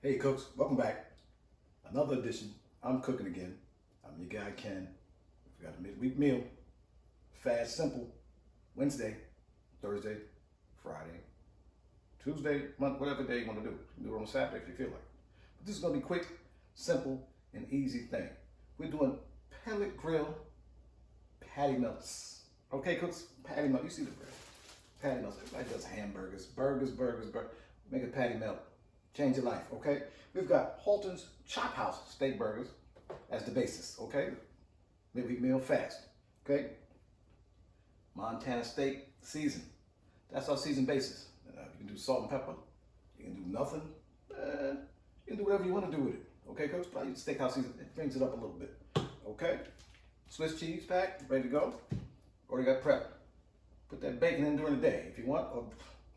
Hey cooks, welcome back. Another edition. I'm cooking again. I'm your guy Ken. We got a midweek meal. Fast, simple. Wednesday, Thursday, Friday, Tuesday, month, whatever day you want to do. You can do it on Saturday if you feel like it. But this is going to be quick, simple, and easy thing. We're doing pellet grill patty melts. Okay, cooks? Patty melt. You see the bread. Patty melts. Everybody does hamburgers, burgers. Make a patty melt. Change your life, okay? We've got Halton's Chop House steak burgers as the basis, okay? Midweek meal fast, okay? Montana steak season. That's our season basis. You can do salt and pepper. You can do nothing. You can do whatever you want to do with it, okay, Coach? Probably steakhouse season. It brings it up a little bit, okay? Swiss cheese pack, ready to go. Already got prepped. Put that bacon in during the day if you want, or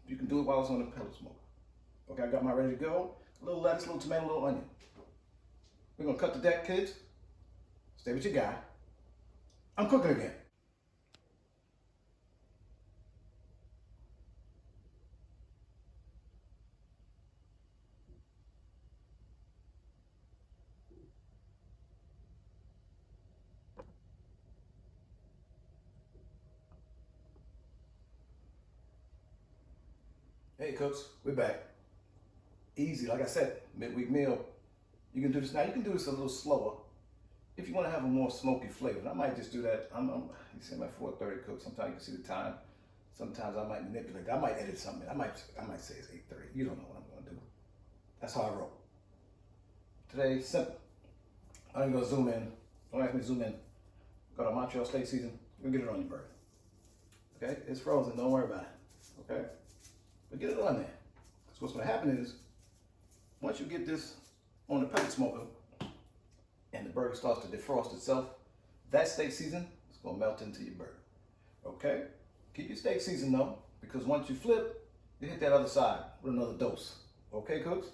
you can do it while it's on the pellet smoker. Okay, I got mine ready to go. A little lettuce, a little tomato, a little onion. We're gonna cut the deck, kids. Stay with your guy. I'm cooking again. Hey cooks, we're back. Easy, like I said, midweek meal. You can do this now. You can do this a little slower if you want to have a more smoky flavor. And I might just do that. You see, I'm at 4:30 cook. Sometimes you can see the time. Sometimes I might manipulate. I might edit something. I might say it's 8:30. You don't know what I'm going to do. That's how I roll. Today, simple. I'm going to zoom in. Don't ask me to zoom in. Got our Montreal steak season. We'll get it on your burger. Okay? It's frozen. Don't worry about it. Okay? But get it on there. So what's going to happen is, once you get this on the pellet smoker and the burger starts to defrost itself, that steak season is going to melt into your burger. Okay? Keep your steak season though, because once you flip, you hit that other side with another dose. Okay, cooks?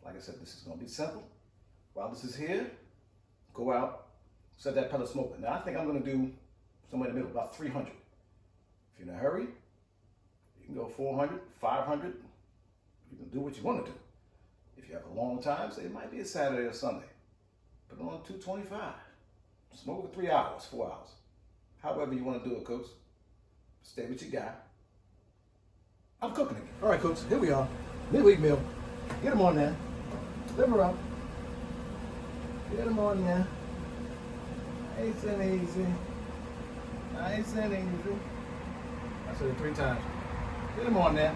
Like I said, this is going to be simple. While this is here, go out, set that pellet smoker. Now I think I'm going to do somewhere in the middle, about 300. If you're in a hurry, you can go 400, 500. You can do what you want to do. If you have a long time, say it might be a Saturday or Sunday, put it on 225. Smoke for 3 hours, 4 hours. However you want to do it, cooks. Stay with your guy. I'm cooking again. All right, cooks, here we are. Midweek meal. Get them on there. Live them up. Get them on there. Nice and easy. Nice and easy. I said it 3 times. Get them on there.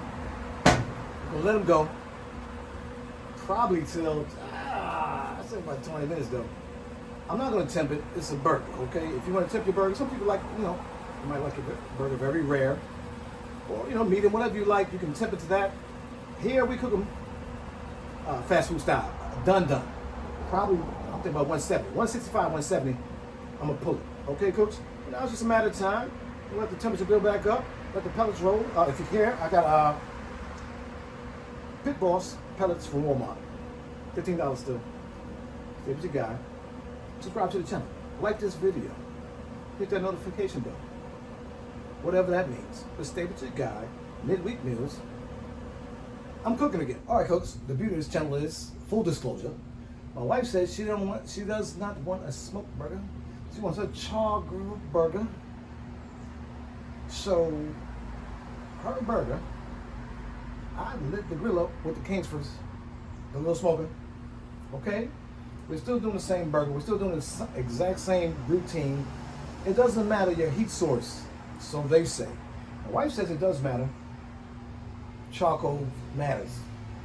We'll let them go. Probably till, I said about 20 minutes though. I'm not going to temp it. It's a burger, okay? If you want to temp your burger, some people like, you might like a burger very rare. Or, medium, whatever you like, you can temp it to that. Here we cook them fast food style. Done. Probably, I'm thinking about 170. 165, 170, I'm going to pull it. Okay, cooks? Now it's just a matter of time. We'll let the temperature build back up. Let the pellets roll. If you care, I got Pit Boss pellets from Walmart. $15 still. Stay with your guy. Subscribe to the channel. Like this video. Hit that notification bell. Whatever that means. But stay with your guy. Midweek meals. I'm cooking again. All right, cooks. The beauty of this channel is full disclosure. My wife says she does not want a smoked burger. She wants a char grilled burger. So her burger, I lit the grill up with the Kingsford, the little smoker. Okay? We're still doing the same burger. We're still doing the exact same routine. It doesn't matter your heat source, so they say. My wife says it does matter. Charcoal matters.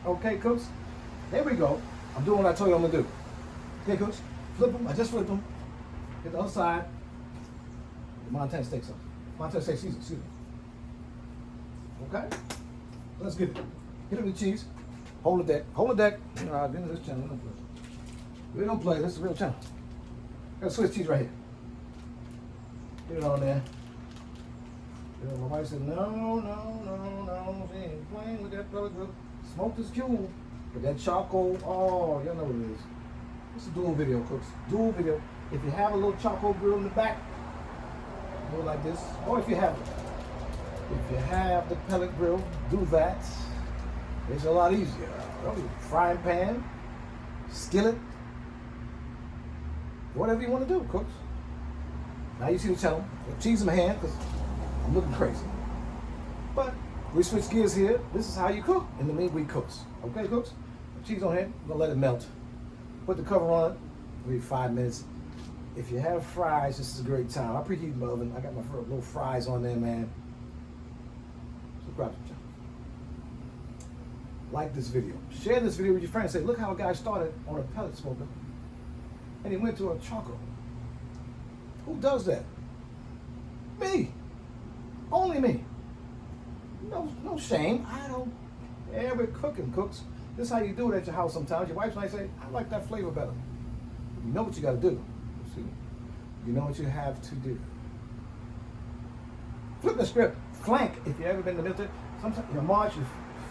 Okay, cooks? There we go. I'm doing what I told you I'm gonna do. Okay, cooks? Flip them. I just flipped them. Hit the other side. The Montana steak sauce. Montana steak season, excuse me. Okay? Let's get it. Hit it with cheese. Hold the deck. Hold the deck. This channel. We don't play. This is a real channel. Got Swiss cheese right here. Get it on there. My wife said, no. She ain't playing with that pellet grill. Smoke is cool. But that charcoal, y'all know what it is. It's a dual video, cooks. Dual video. If you have a little charcoal grill in the back, do it like this. Or if you have the pellet grill, do that. It's a lot easier. Frying pan, skillet, whatever you want to do, cooks. Now you see the channel. Cheese in my hand because I'm looking crazy. But we switch gears here. This is how you cook in the midweek cooks. Okay, cooks? Cheese on here. I'm gonna let it melt. Put the cover on it. Maybe 5 minutes. If you have fries, this is a great time. I preheat my oven. I got my little fries on there, man. Subscribe to the channel. Like this video. Share this video with your friends. Say, look how a guy started on a pellet smoker and he went to a charcoal. Who does that? Me. Only me. No shame. I don't ever cooking, cooks. This is how you do it at your house sometimes. Your wife might say, I like that flavor better. You know what you got to do. See? You know what you have to do. Flip the script. Flank. If you've ever been in the military, sometimes you march, you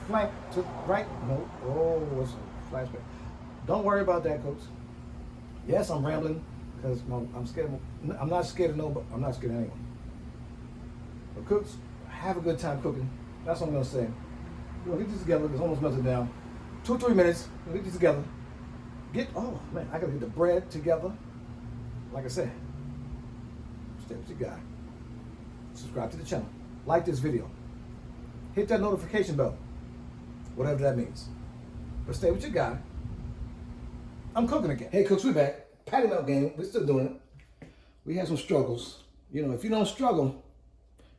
flank to right. No. Oh, it's a flashback. Don't worry about that, cooks. Yes, I'm rambling because I'm scared. I'm not scared of nobody. I'm not scared of anyone. But cooks, have a good time cooking. That's what I'm gonna say. We're gonna get this together. It's almost melted down. 2 or 3 minutes. We'll get this together. Oh man, I gotta get the bread together. Like I said, stay with your guy. Subscribe to the channel. Like this video. Hit that notification bell. Whatever that means. But stay with your guy. I'm cooking again. Hey cooks, we're back. Patty melt game. We're still doing it. We had some struggles. You know, if you don't struggle,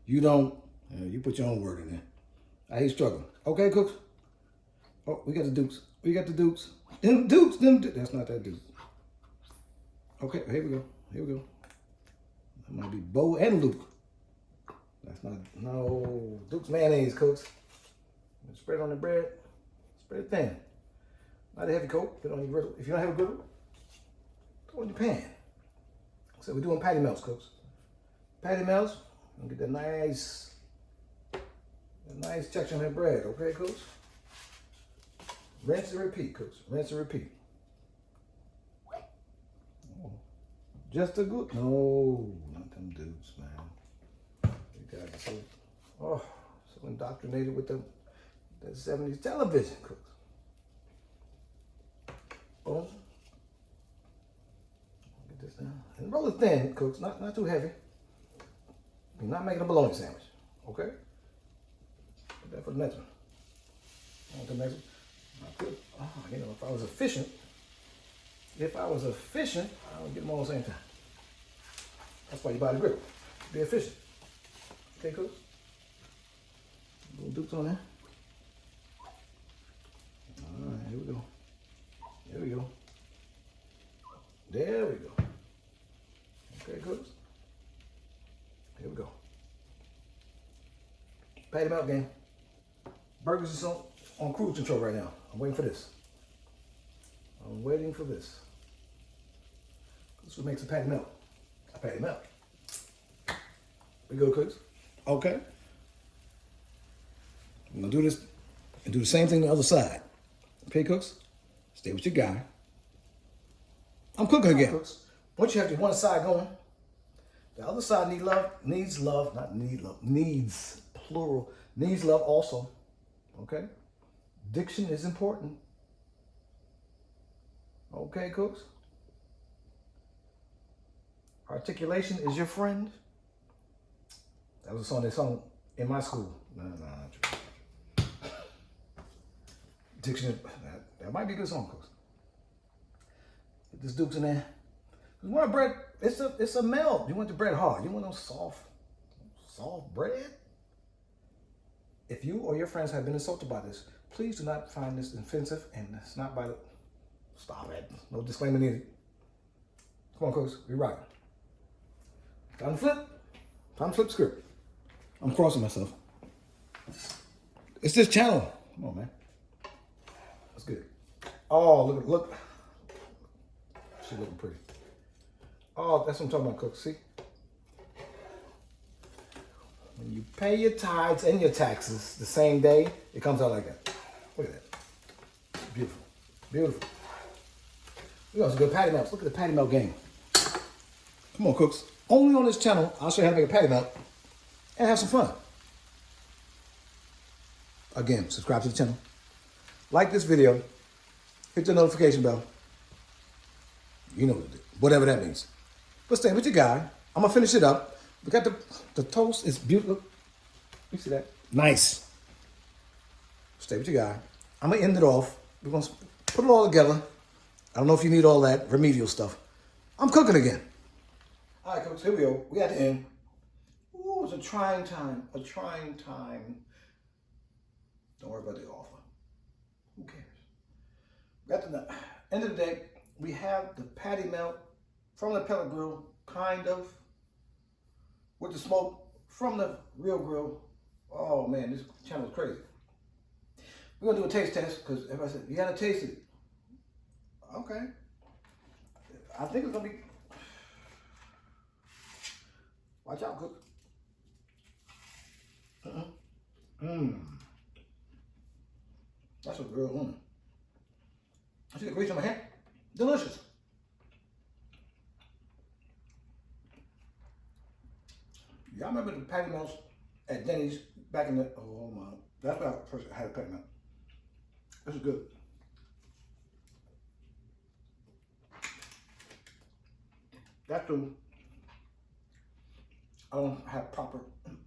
you don't. You put your own word in there. I hate struggling. Okay, cooks? Oh, we got the Dukes. We got the Dukes. Them Dukes. That's not that Duke. Okay, here we go. Here we go. That might be Bo and Luke. That's not. No. Duke's mayonnaise, cooks. Spread it on the bread. Spread it thin. Not a heavy coat. Put it on your griddle. If you don't have a griddle, throw it in your pan. So we're doing patty melts, cooks. Patty melts. And get that nice texture on that bread, okay, cooks? Rinse and repeat, cooks. Rinse and repeat. Oh, just a good. No, not them dudes, man. You guys are so indoctrinated with the 70s television, cooks. Boom. Get this down. And roll it thin, cooks. Not too heavy. You're not making a bologna sandwich, okay? Put that for the next one. I want the next one. You know, if I was efficient, I would get them all at the same time. That's why you buy the griddle. Be efficient. Okay, cooks? Little Dukes on there. All right, here we go. Here we go. There we go. Okay, cooks? Here we go. Patty melt game. Burgers is on cruise control right now. I'm waiting for this. I'm waiting for this. This is what makes a patty melt. A patty melt. We go, cooks. Okay. I'm gonna do this and do the same thing on the other side. Okay, cooks? Stay with your guy. I'm cooking again. Cooks. Once you have your one side going, the other side needs love, needs, plural, needs love also, okay? Diction is important. Okay, cooks? Articulation is your friend. That was a song they sung in my school. No, not true. Diction, that might be a good song, cooks. Get this Dukes in there. You want a bread, it's a melt. You want the bread hard. You want no soft bread? If you or your friends have been insulted by this, please do not find this offensive, and it's not by the, stop it. No disclaimer needed. Come on, cooks, we rocking. Time to flip. Time to flip script. I'm crossing myself. It's this channel. Come on, man. That's good. Oh, look. She's looking pretty. Oh, that's what I'm talking about, cooks. See? When you pay your tithes and your taxes the same day, it comes out like that. Look at that. Beautiful. Beautiful. We got some good patty melts. Look at the patty melt game. Come on, cooks. Only on this channel, I'll show you how to make a patty melt and have some fun. Again, subscribe to the channel. Like this video. Hit the notification bell. You know whatever that means. But stay with your guy. I'm gonna finish it up. We got the toast is beautiful. You see that? Nice. Stay with your guy. I'm gonna end it off. We're gonna put it all together. I don't know if you need all that remedial stuff. I'm cooking again. All right, folks, here we go. We at the end. Ooh, it was a trying time. A trying time. Don't worry about the offer. Who cares? At the end of the day, we have the patty melt from the pellet grill, kind of, with the smoke from the real grill. Oh man, this channel is crazy. We're gonna do a taste test because everybody said, you gotta taste it. Okay. I think it's gonna be, watch out, cook. That's a real I see the grease on my hand. Delicious. Y'all remember the patty melts at Denny's back in the, oh my, that's when I first had a patty melt. This is good. That's the, I don't have proper,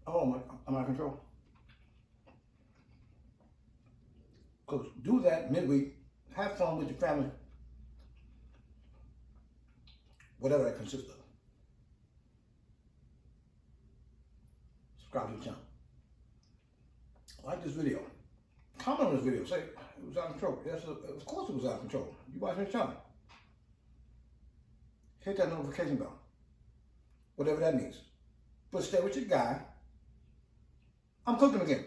oh my, I'm out of control. Because do that midweek, have fun with your family, whatever that consists of. Subscribe to the channel. Like this video. Comment on this video. Say it was out of control. Yes, of course it was out of control. You watching this channel. Hit that notification bell. Whatever that means. But stay with your guy. I'm cooking again.